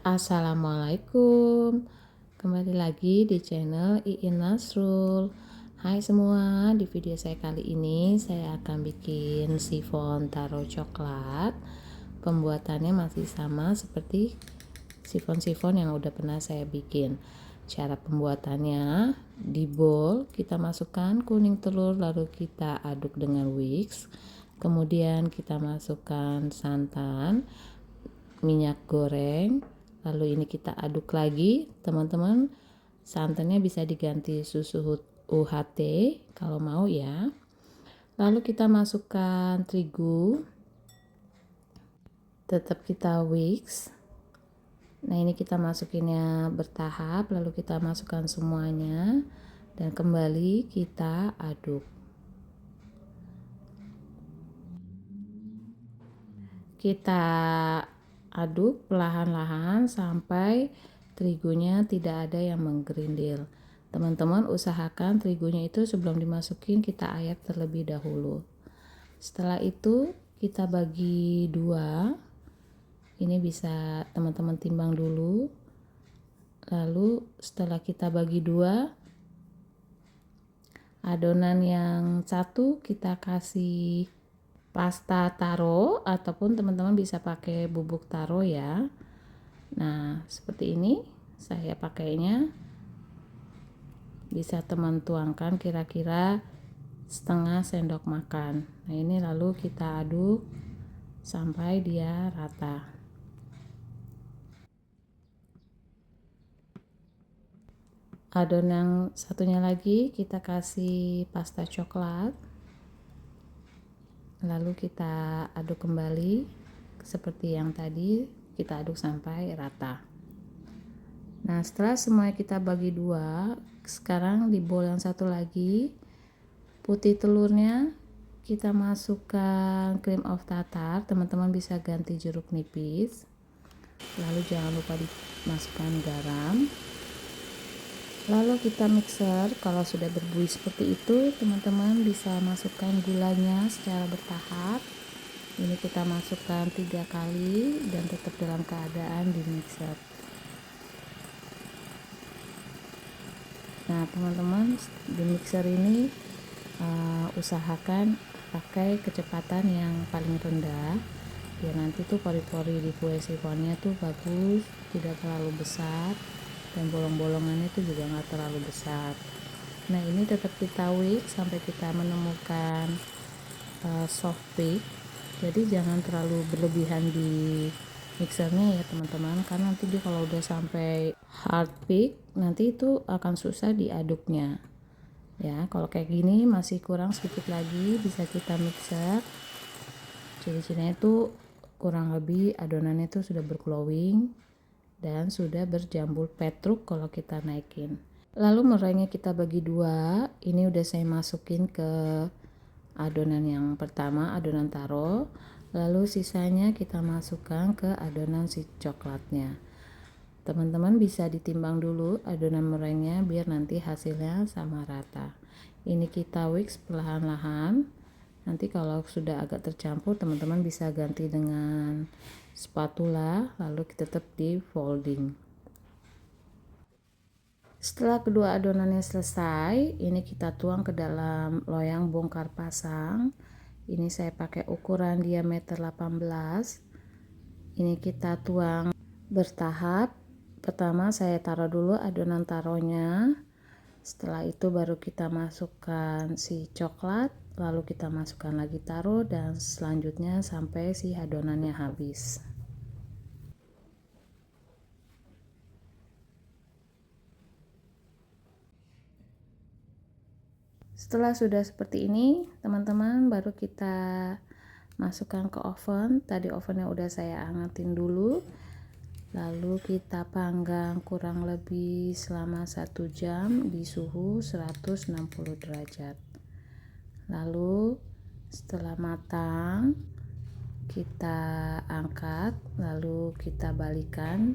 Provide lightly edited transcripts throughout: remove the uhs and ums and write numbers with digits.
Assalamualaikum, kembali lagi di channel Iin Nasrul. Hai semua, di video saya kali ini saya akan bikin sifon taro coklat. Pembuatannya masih sama seperti sifon-sifon yang udah pernah saya bikin. Cara pembuatannya, di bowl kita masukkan kuning telur, lalu kita aduk dengan whisk. Kemudian kita masukkan santan, minyak goreng, lalu ini kita aduk lagi teman-teman. Santannya bisa diganti susu UHT kalau mau ya. Lalu kita masukkan terigu, tetap kita whisk. Nah ini kita masukinnya bertahap, lalu kita masukkan semuanya dan kembali kita aduk. Kita aduk perlahan-lahan sampai terigunya tidak ada yang menggerindil. Teman-teman usahakan terigunya itu sebelum dimasukin kita ayak terlebih dahulu. Setelah itu kita bagi dua. Ini bisa teman-teman timbang dulu. Lalu setelah kita bagi dua, adonan yang satu kita kasih pasta taro ataupun teman-teman bisa pakai bubuk taro ya. Nah seperti ini saya pakainya, bisa teman tuangkan kira-kira setengah sendok makan. Nah ini lalu kita aduk sampai dia rata. Adonan yang satunya lagi kita kasih pasta coklat, lalu kita aduk kembali seperti yang tadi, kita aduk sampai rata. Nah setelah semuanya kita bagi dua, sekarang di bowl yang satu lagi putih telurnya kita masukkan cream of tartar, teman-teman bisa ganti jeruk nipis. Lalu jangan lupa dimasukkan garam, lalu kita mixer. Kalau sudah berbuih seperti itu, teman-teman bisa masukkan gulanya secara bertahap. Ini kita masukkan 3 kali dan tetap dalam keadaan di mixer. Nah teman-teman, di mixer ini usahakan pakai kecepatan yang paling rendah biar nanti tuh pori-pori di kue sifonnya tuh bagus, tidak terlalu besar, dan bolong-bolongannya itu juga nggak terlalu besar. Nah ini tetap kita whisk sampai kita menemukan soft peak. Jadi jangan terlalu berlebihan di mixernya ya teman-teman, karena nanti dia kalau udah sampai hard peak nanti itu akan susah diaduknya ya. Kalau kayak gini masih kurang sedikit lagi, bisa kita mixer. Ciri-cirinya itu kurang lebih adonannya itu sudah berglowing dan sudah berjambul petruk kalau kita naikin. Lalu meringannya kita bagi dua. Ini udah saya masukin ke adonan yang pertama, adonan taro. Lalu sisanya kita masukkan ke adonan si coklatnya. Teman-teman bisa ditimbang dulu adonan meringannya biar nanti hasilnya sama rata. Ini kita whisk perlahan-lahan. Nanti kalau sudah agak tercampur, teman-teman bisa ganti dengan spatula, lalu kita tetap di folding. Setelah kedua adonannya selesai, ini kita tuang ke dalam loyang bongkar pasang. Ini saya pakai ukuran diameter 18. Ini kita tuang bertahap. Pertama saya taruh dulu adonan taronya. Setelah itu baru kita masukkan si coklat, lalu kita masukkan lagi taro, dan selanjutnya sampai si adonannya habis. Setelah sudah seperti ini teman-teman, baru kita masukkan ke oven. Tadi ovennya udah saya hangatin dulu, lalu kita panggang kurang lebih selama 1 jam di suhu 160 derajat. Lalu setelah matang kita angkat, lalu kita balikan.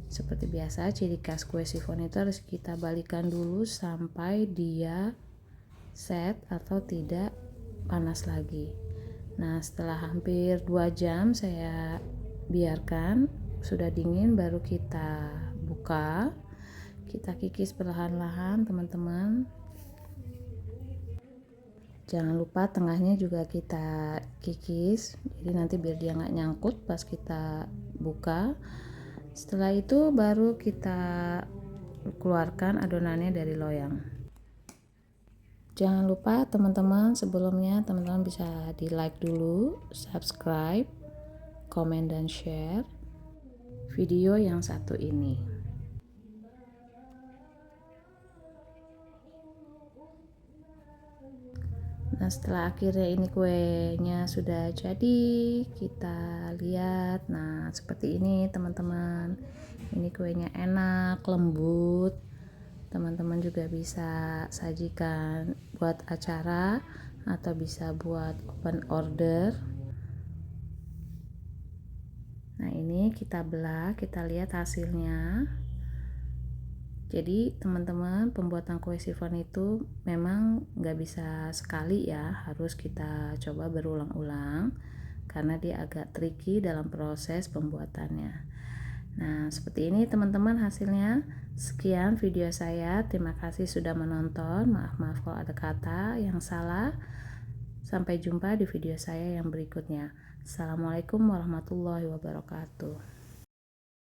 Seperti biasa, ciri khas kue sifon itu harus kita balikan dulu sampai dia set atau tidak panas lagi. Nah setelah hampir 2 jam saya biarkan sudah dingin baru kita buka, kita kikis perlahan-lahan teman-teman. Jangan lupa tengahnya juga kita kikis, jadi nanti biar dia nggak nyangkut pas kita buka. Setelah itu baru kita keluarkan adonannya dari loyang. Jangan lupa teman-teman, sebelumnya teman-teman bisa di like dulu, subscribe, komen dan share video yang satu ini. Nah, setelah akhirnya ini kuenya sudah jadi, kita lihat. Nah, seperti ini teman-teman. Ini kuenya enak, lembut. Teman-teman juga bisa sajikan buat acara atau bisa buat open order. Nah, ini kita belah, kita lihat hasilnya. Jadi teman-teman, pembuatan kue chiffon itu memang nggak bisa sekali ya, harus kita coba berulang-ulang karena dia agak tricky dalam proses pembuatannya. Nah, seperti ini teman-teman hasilnya. Sekian video saya, terima kasih sudah menonton. Maaf kalau ada kata yang salah. Sampai jumpa di video saya yang berikutnya. Assalamualaikum warahmatullahi wabarakatuh.